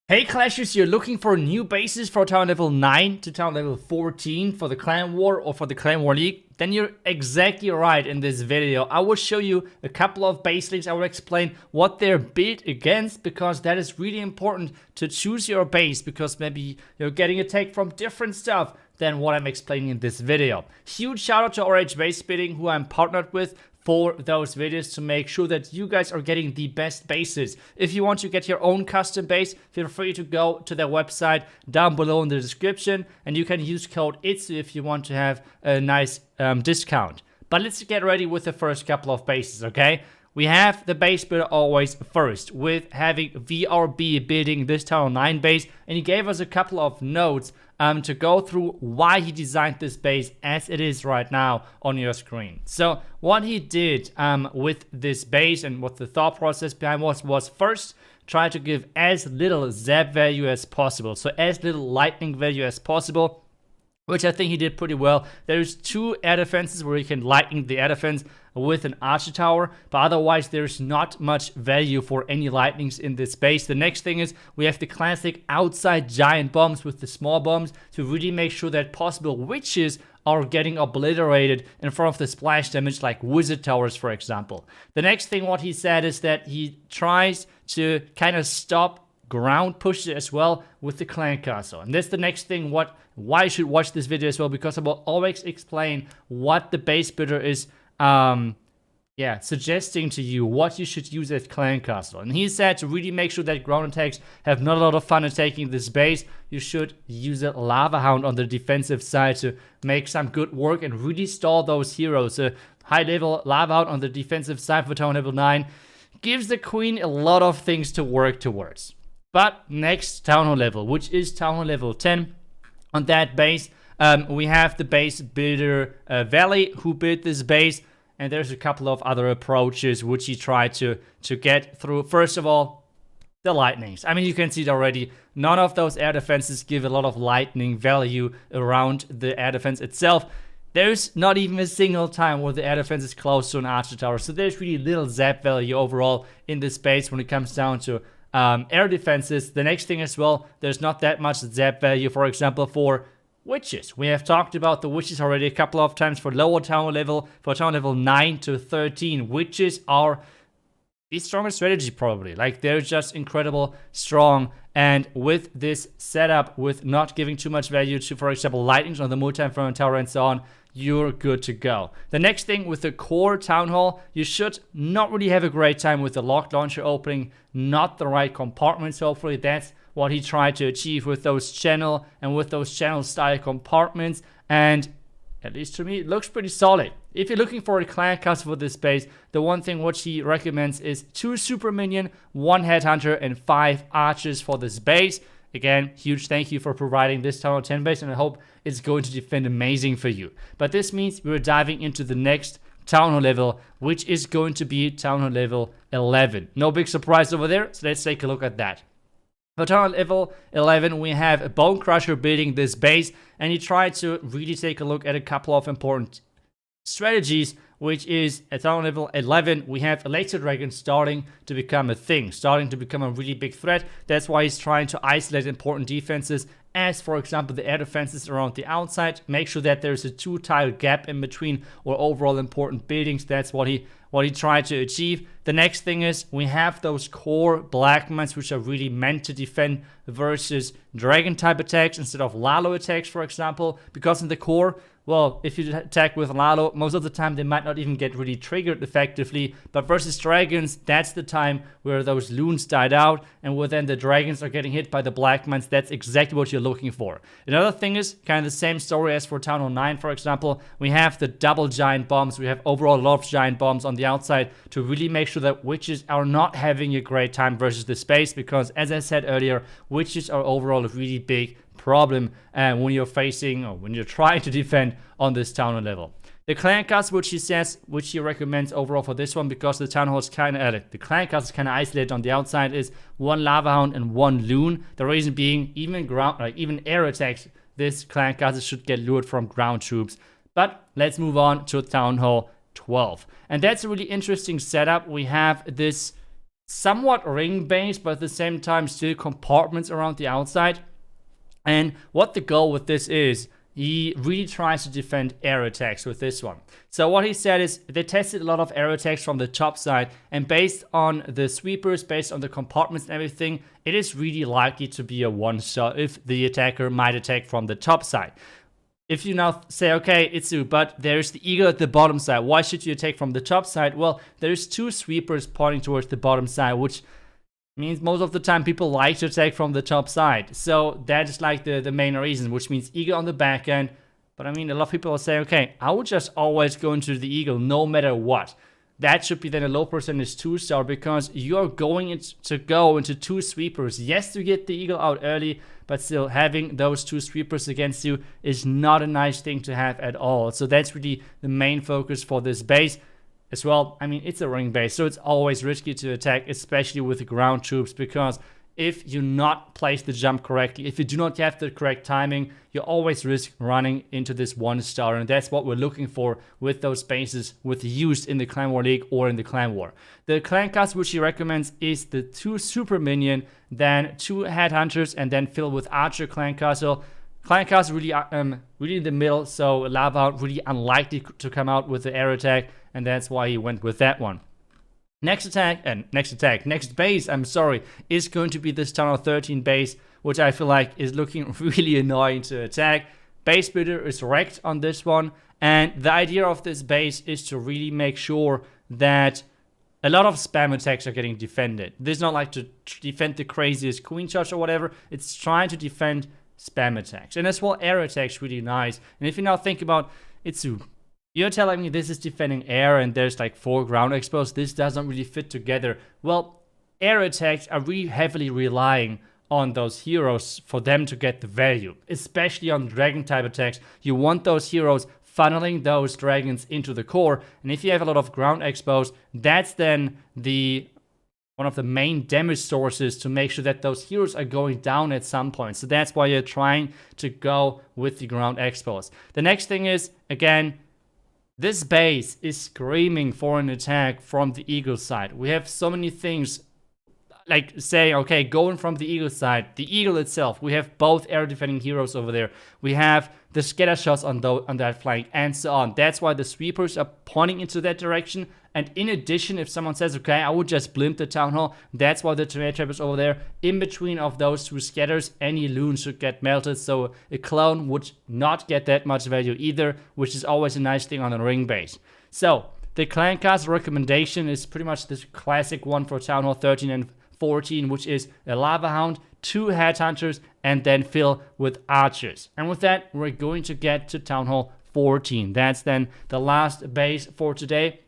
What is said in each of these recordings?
Hey Clashers, you're looking for new bases for town level 9 to town level 14 for the Clan War or for the Clan War League? Then you're exactly right in this video. I will show you a couple of base links. I will explain what they're built against, because that is really important to choose your base, because maybe you're getting attacked from different stuff than what I'm explaining in this video. Huge shout out to RH Base Building, who I'm partnered with for those videos to make sure that you guys are getting the best bases. If you want to get your own custom base, feel free to go to their website down below in the description, and you can use code iTzu if you want to have a nice discount. But let's get ready with the first couple of bases, okay? We have the base builder always first, with having VRB building this Town 9 base, and he gave us a couple of notes to go through why he designed this base as it is right now on your screen. So what he did with this base and what the thought process behind was first, try to give as little zap value as possible, so as little lightning value as possible, which I think he did pretty well. There's two air defenses where you can lightning the air defense with an archer tower, but otherwise there's not much value for any lightnings in this base. The next thing is we have the classic outside giant bombs with the small bombs to really make sure that possible witches are getting obliterated in front of the splash damage, like wizard towers, for example. The next thing what he said is that he tries to kind of stop ground pushes as well with the clan castle, and that's the next thing why you should watch this video as well, because I will always explain what the base builder is suggesting to you what you should use as clan castle. And he said to really make sure that ground attacks have not a lot of fun attacking this base, you should use a lava hound on the defensive side to make some good work and really stall those heroes. A high level lava hound on the defensive side for town level 9 gives the queen a lot of things to work towards. But next town hall level, which is town hall level 10, on that base, we have the base builder Valley, who built this base, and there's a couple of other approaches which he tried to get through. First of all, the lightnings. I mean, you can see it already. None of those air defenses give a lot of lightning value around the air defense itself. There's not even a single time where the air defense is close to an archer tower, so there's really little zap value overall in this base when it comes down to air defenses. The next thing as well, there's not that much zap value, for example, for witches. We have talked about the witches already a couple of times for lower tower level, for town level 9 to 13. Witches are the strongest strategy probably. Like, they're just incredible strong, and with this setup, with not giving too much value to, for example, lightnings on the multi-inferno tower and so on, you're good to go. The next thing with the core town hall, you should not really have a great time with the locked launcher opening, not the right compartments. Hopefully that's what he tried to achieve with those channel style compartments, and at least to me it looks pretty solid. If you're looking for a clan castle for this base, the one thing which he recommends is 2 super minion, 1 headhunter, and 5 archers for this base. Again, huge thank you for providing this town hall 10 base, and I hope it's going to defend amazing for you. But this means we're diving into the next town hall level, which is going to be town hall level 11. No big surprise over there, so let's take a look at that. For town hall level 11, we have a Bone Crusher building this base, and he tried to really take a look at a couple of important strategies, which is at town level 11, we have a laser dragon starting to become a thing, starting to become a really big threat. That's why he's trying to isolate important defenses, as for example the air defenses around the outside. Make sure that there's a 2-tile gap in between or overall important buildings. That's what he tried to achieve. The next thing is we have those core black mines, which are really meant to defend versus dragon type attacks instead of Lalo attacks, for example, because in the core, well, if you attack with Lalo, most of the time they might not even get really triggered effectively, but versus dragons, that's the time where those loons died out, and where then the dragons are getting hit by the black mines. That's exactly what you're looking for. Another thing is kind of the same story as for Town Hall 9, for example. We have the double giant bombs. We have overall a lot of giant bombs on the outside to really make sure that witches are not having a great time versus the space, because as I said earlier, witches are overall a really big problem when you're facing or when you're trying to defend on this town hall level. The clan castle, which he recommends overall for this one, because the town hall is kind of the clan castle is kind of isolated on the outside, is 1 lava hound and 1 loon. The reason being, even air attacks, this clan castle should get lured from ground troops. But let's move on to town hall 12, and that's a really interesting setup. We have this somewhat ring-based, but at the same time still compartments around the outside. And what the goal with this is, he really tries to defend air attacks with this one. So what he said is they tested a lot of air attacks from the top side, and based on the sweepers, based on the compartments and everything, it is really likely to be a one-shot if the attacker might attack from the top side. If you now say, okay, iTzu, but there's the eagle at the bottom side, why should you attack from the top side? Well, there's two sweepers pointing towards the bottom side, which means most of the time people like to attack from the top side. So that is like the main reason, which means eagle on the back end. But I mean, a lot of people will say, okay, I would just always go into the eagle no matter what. That should be then a low percentage 2-star, because you're going to go into two sweepers. Yes, you get the eagle out early, but still having those two sweepers against you is not a nice thing to have at all. So that's really the main focus for this base. As well, I mean, it's a ring base, so it's always risky to attack, especially with the ground troops, because if you not place the jump correctly, if you do not have the correct timing, you always risk running into this 1-star, and that's what we're looking for with those bases with used in the Clan War League or in the Clan War. The clan cast which he recommends is the 2 super minion, then 2 headhunters, and then fill with archer clan castle. Clan castle really in the middle, so lava out really unlikely to come out with the air attack, and that's why he went with that one. Next base, is going to be this Town Hall 13 base, which I feel like is looking really annoying to attack. Base builder is wrecked on this one, and the idea of this base is to really make sure that a lot of spam attacks are getting defended. This is not like to defend the craziest queen charge or whatever, it's trying to defend spam attacks. And as well, air attacks really nice. And if you now think about iTzu, you're telling me this is defending air and there's like 4 ground expos, this doesn't really fit together. Well, air attacks are really heavily relying on those heroes for them to get the value, especially on dragon type attacks. You want those heroes funneling those dragons into the core, and if you have a lot of ground expos, that's then one of the main damage sources to make sure that those heroes are going down at some point. So that's why you're trying to go with the ground expos. The next thing is, again, this base is screaming for an attack from the eagle side. We have so many things like saying, okay, going from the eagle side, the eagle itself, we have both air defending heroes over there. We have the scatter shots on that flank and so on. That's why the sweepers are pointing into that direction. And in addition, if someone says, okay, I would just blimp the town hall, that's why the tomato trap is over there. In between of those two scatters, any loon should get melted, so a clone would not get that much value either, which is always a nice thing on a ring base. So the clan cast recommendation is pretty much this classic one for Town Hall 13 and 14, which is a lava hound, 2 headhunters, and then fill with archers. And with that, we're going to get to Town Hall 14. That's then the last base for today.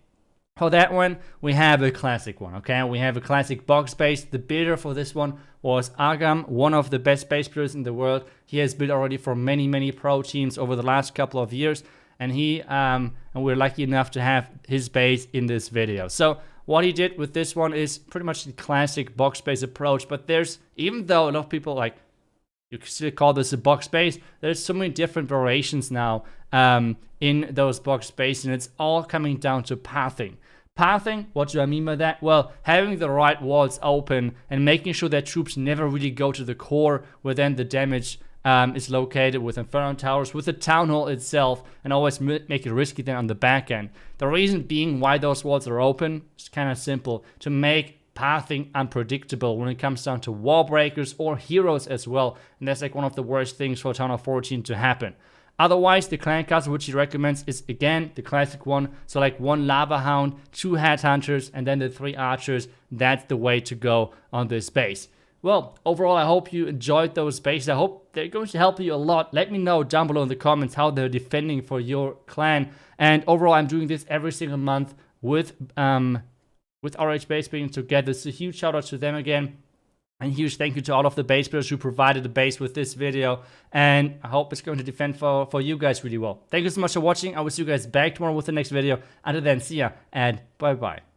For that one, we have a classic one, okay? We have a classic box base. The builder for this one was Agam, one of the best base builders in the world. He has built already for many, many pro teams over the last couple of years. And and we're lucky enough to have his base in this video. So what he did with this one is pretty much the classic box base approach. But there's, even though a lot of people like, you can still call this a box base, there's so many different variations now in those box base, and it's all coming down to pathing. Pathing, what do I mean by that? Well, having the right walls open and making sure that troops never really go to the core where then the damage is located with Inferno Towers, with the Town Hall itself, and always make it risky then on the back end. The reason being why those walls are open is kind of simple, to make pathing unpredictable when it comes down to wall breakers or heroes as well, and that's like one of the worst things for Town Hall 14 to happen. Otherwise, the clan castle which he recommends is again the classic one, so like 1 lava hound, 2 headhunters, and then the 3 archers. That's the way to go on this base. Well, overall, I hope you enjoyed those bases. I hope they're going to help you a lot. Let me know down below in the comments how they're defending for your clan. And overall, I'm doing this every single month with RH Base Building together. So a huge shout out to them again. And huge thank you to all of the base builders who provided the base with this video. And I hope it's going to defend for you guys really well. Thank you so much for watching. I will see you guys back tomorrow with the next video. Until then, see ya and bye-bye.